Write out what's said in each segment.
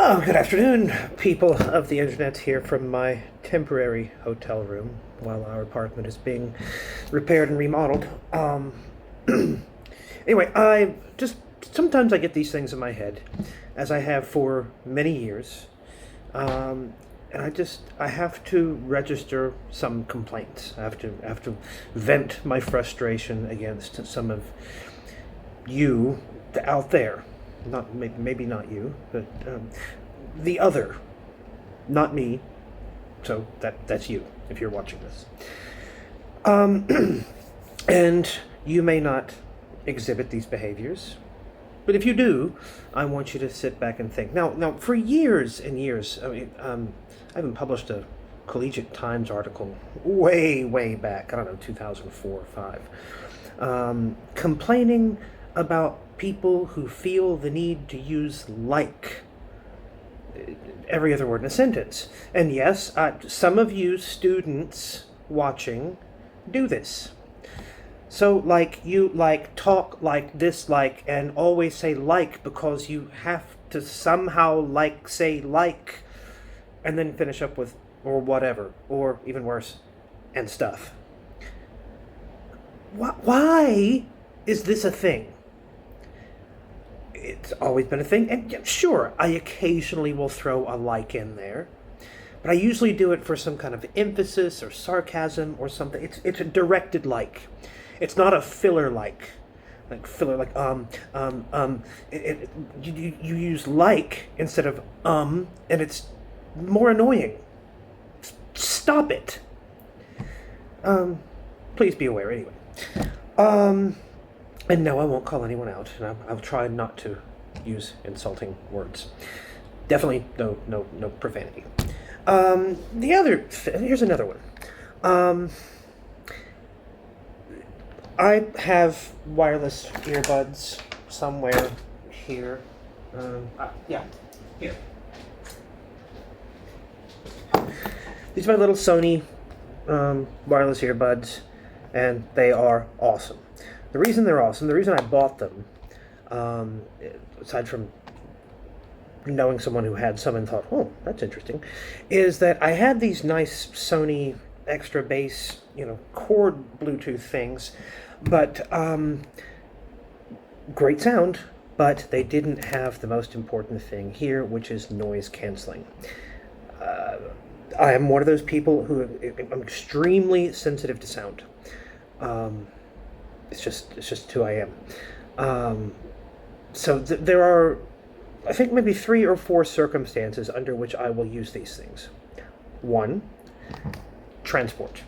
Oh, good afternoon, people of the internet, here from my temporary hotel room while our apartment is being repaired and remodeled. Anyway, I just sometimes I get these things in my head, as I have for many years, and I have to register some complaints. I have to vent my frustration against some of you out there. Not maybe not you, but the other, not me. So that's you if you're watching this. And you may not exhibit these behaviors, but if you do, I want you to sit back and think. Now, for years and years, I haven't published a Collegiate Times article way back. I don't know, 2004 or five, complaining about people who feel the need to use like every other word in a sentence. And yes, some of you students watching do this. So you talk like this, and always say like because you have to somehow say like, and then finish up with or whatever, or even worse, and stuff. Why is this a thing? It's always been a thing, and sure, I occasionally will throw a like in there, but I usually do it for some kind of emphasis or sarcasm or something. It's a directed like. It's not a filler like filler like you use like instead of and it's more annoying. Stop it. Please be aware anyway. And no, I won't call anyone out, and I'll try not to use insulting words. Definitely no profanity. Here's another one. I have wireless earbuds somewhere here. Yeah, here. These are my little Sony wireless earbuds, and they are awesome. The reason they're awesome, the reason I bought them, aside from knowing someone who had some and thought, oh, that's interesting, is that I had these nice Sony extra bass, cord Bluetooth things, but great sound, but they didn't have the most important thing here, which is noise canceling. I am one of those people who I'm extremely sensitive to sound. It's just who I am. So there are, I think, maybe 3 or 4 circumstances under which I will use these things. 1, transport.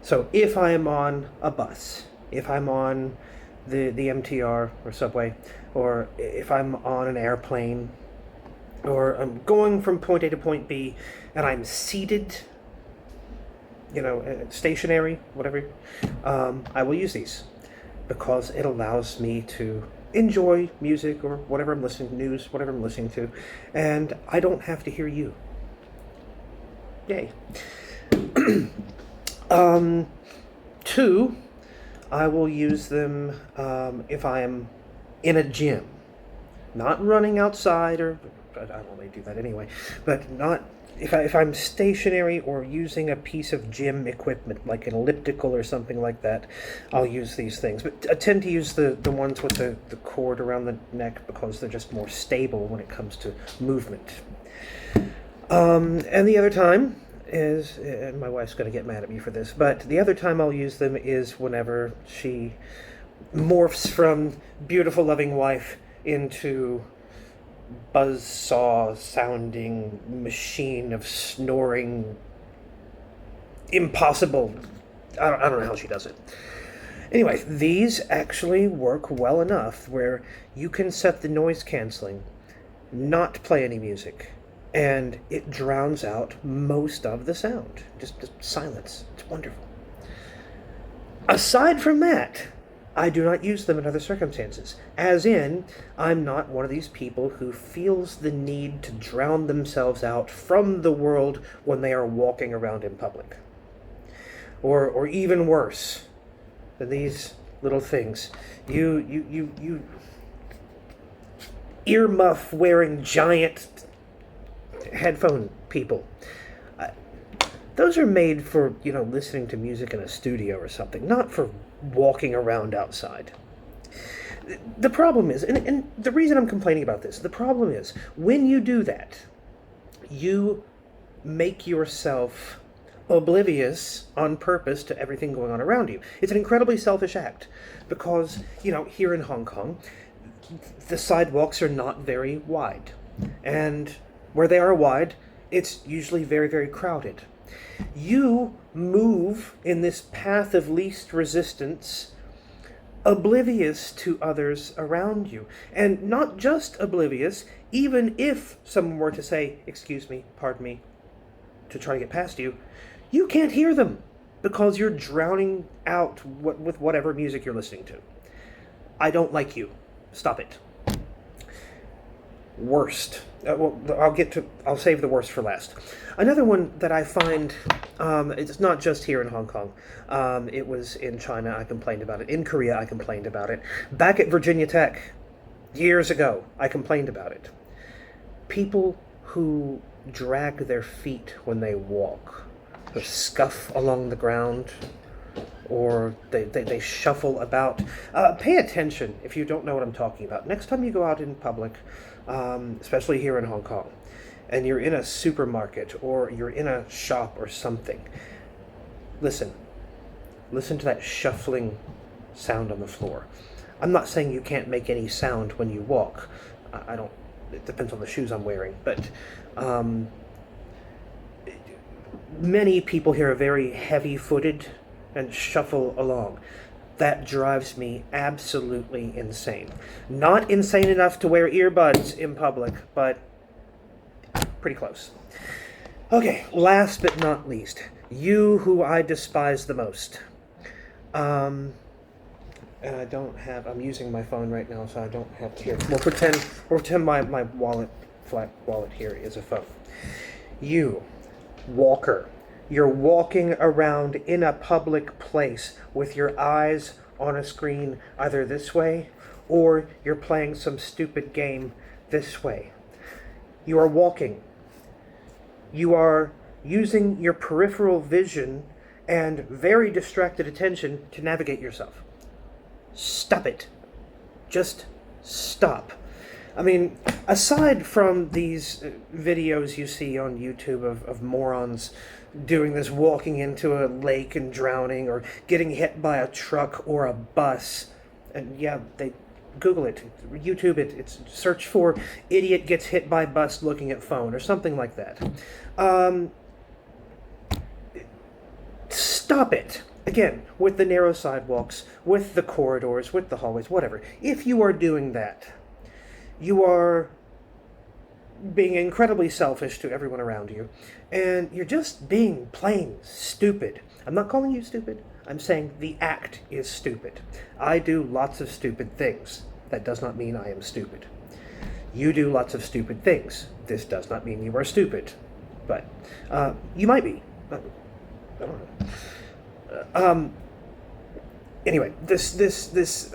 So if I am on a bus, if I'm on the MTR or subway, or if I'm on an airplane, or I'm going from point A to point B, and I'm seated, stationary, whatever, I will use these, because it allows me to enjoy music or whatever I'm listening to, news, whatever I'm listening to, and I don't have to hear you. Yay. 2, I will use them if I am in a gym, not running outside, or I don't really do that anyway, but not if I'm stationary or using a piece of gym equipment, like an elliptical or something like that, I'll use these things. But I tend to use the ones with the cord around the neck because they're just more stable when it comes to movement. And the other time is, and my wife's going to get mad at me for this, but the other time I'll use them is whenever she morphs from beautiful, loving wife into buzzsaw sounding machine of snoring impossible. I don't know how she does it. Anyway, these actually work well enough where you can set the noise canceling, not play any music, and it drowns out most of the sound. Just silence. It's wonderful. Aside from that, I do not use them in other circumstances. As in, I'm not one of these people who feels the need to drown themselves out from the world when they are walking around in public. Or even worse than these little things. You earmuff wearing giant headphone people. Uh, those are made for, listening to music in a studio or something, not for walking around outside. The problem is, and the reason I'm complaining about this, the problem is, when you do that, you make yourself oblivious on purpose to everything going on around you. It's an incredibly selfish act because, here in Hong Kong, the sidewalks are not very wide. And where they are wide, it's usually very, very crowded. You move in this path of least resistance, oblivious to others around you. And not just oblivious, even if someone were to say, excuse me, pardon me, to try to get past you, you can't hear them because you're drowning out with whatever music you're listening to. I don't like you. Stop it. Worst. I'll save the worst for last. Another one that I find, it's not just here in Hong Kong. It was in China, I complained about it. In Korea, I complained about it. Back at Virginia Tech, years ago, I complained about it. People who drag their feet when they walk, or scuff along the ground, or they shuffle about. Pay attention if you don't know what I'm talking about. Next time you go out in public, especially here in Hong Kong, and you're in a supermarket or you're in a shop or something, listen to that shuffling sound on the floor. I'm not saying you can't make any sound when you walk. I don't. It depends on the shoes I'm wearing, but many people here are very heavy-footed and shuffle along. That drives me absolutely insane. Not insane enough to wear earbuds in public, but pretty close. Okay, last but not least, you who I despise the most. And I'm using my phone right now, so I don't have here. We'll pretend my flat wallet here is a phone. You, walker. You're walking around in a public place with your eyes on a screen either this way or you're playing some stupid game this way. You are walking. You are using your peripheral vision and very distracted attention to navigate yourself. Stop it. Just stop. I mean, aside from these videos you see on YouTube of morons doing this, walking into a lake and drowning, or getting hit by a truck or a bus, and yeah, they Google it, YouTube it, it's search for idiot gets hit by bus looking at phone or something like that. Stop it. Again, with the narrow sidewalks, with the corridors, with the hallways, whatever. If you are doing that, you are being incredibly selfish to everyone around you, and you're just being plain stupid. I'm not calling you stupid. I'm saying the act is stupid. I do lots of stupid things. That does not mean I am stupid. You do lots of stupid things. This does not mean you are stupid. But you might be. I don't know. Anyway, this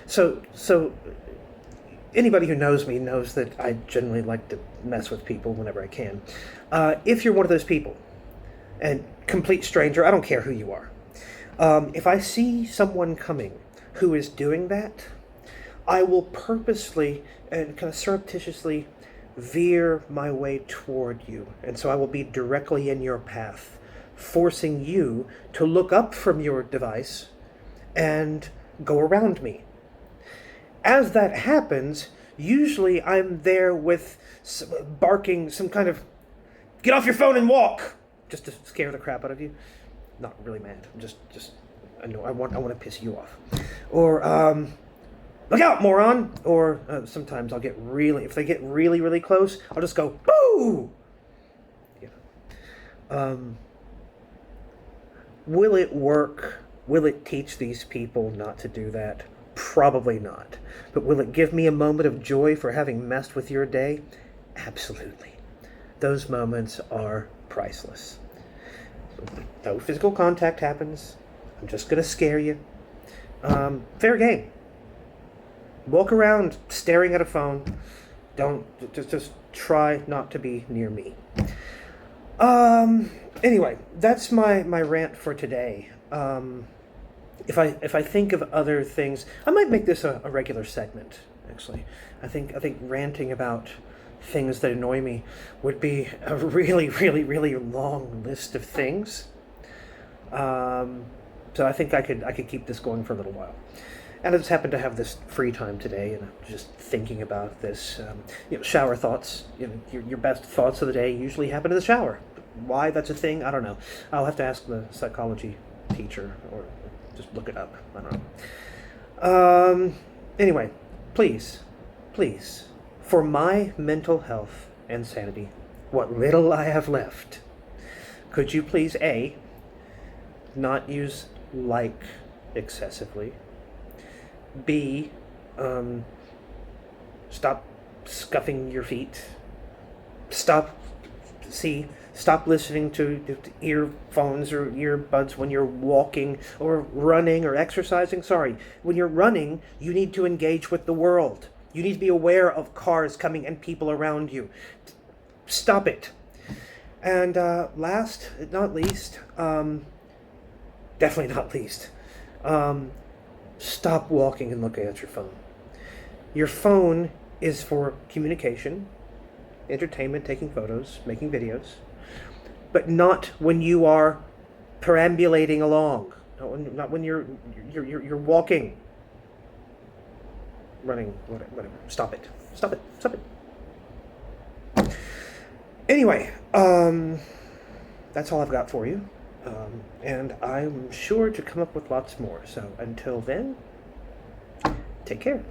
So anybody who knows me knows that I generally like to mess with people whenever I can. If you're one of those people, and complete stranger, I don't care who you are, if I see someone coming who is doing that, I will purposely and kind of surreptitiously veer my way toward you. And so I will be directly in your path, forcing you to look up from your device and go around me. As that happens, usually I'm there with barking some kind of, get off your phone and walk, just to scare the crap out of you. Not really mad. I'm just I know I want to piss you off. Or look out, moron. Or sometimes I'll get if they get really, really close, I'll just go, boo! Yeah. Will it work? Will it teach these people not to do that? Probably not. But will it give me a moment of joy for having messed with your day? Absolutely. Those moments are priceless. No physical contact happens. I'm just going to scare you. Fair game. walk around staring at a phone. Don't just try not to be near me. Anyway, that's my rant for today. If I think of other things, I might make this a regular segment. Actually, I think ranting about things that annoy me would be a really, really, really long list of things. So I think I could keep this going for a little while. And I just happened to have this free time today, and I'm just thinking about this. Shower thoughts. Your best thoughts of the day usually happen in the shower. Why that's a thing, I don't know. I'll have to ask the psychology teacher or just look it up. I don't know. Anyway, please, for my mental health and sanity, what little I have left, could you please A, not use like excessively, B, stop scuffing your feet, stop listening to earphones or earbuds when you're walking or running or exercising. Sorry, when you're running, you need to engage with the world. You need to be aware of cars coming and people around you. Stop it. And last, not least, definitely not least, stop walking and looking at your phone. Your phone is for communication, entertainment, taking photos, making videos, but not when you are perambulating along. Not when you're walking, running, whatever. Stop it. Anyway, that's all I've got for you. And I'm sure to come up with lots more. So until then, take care.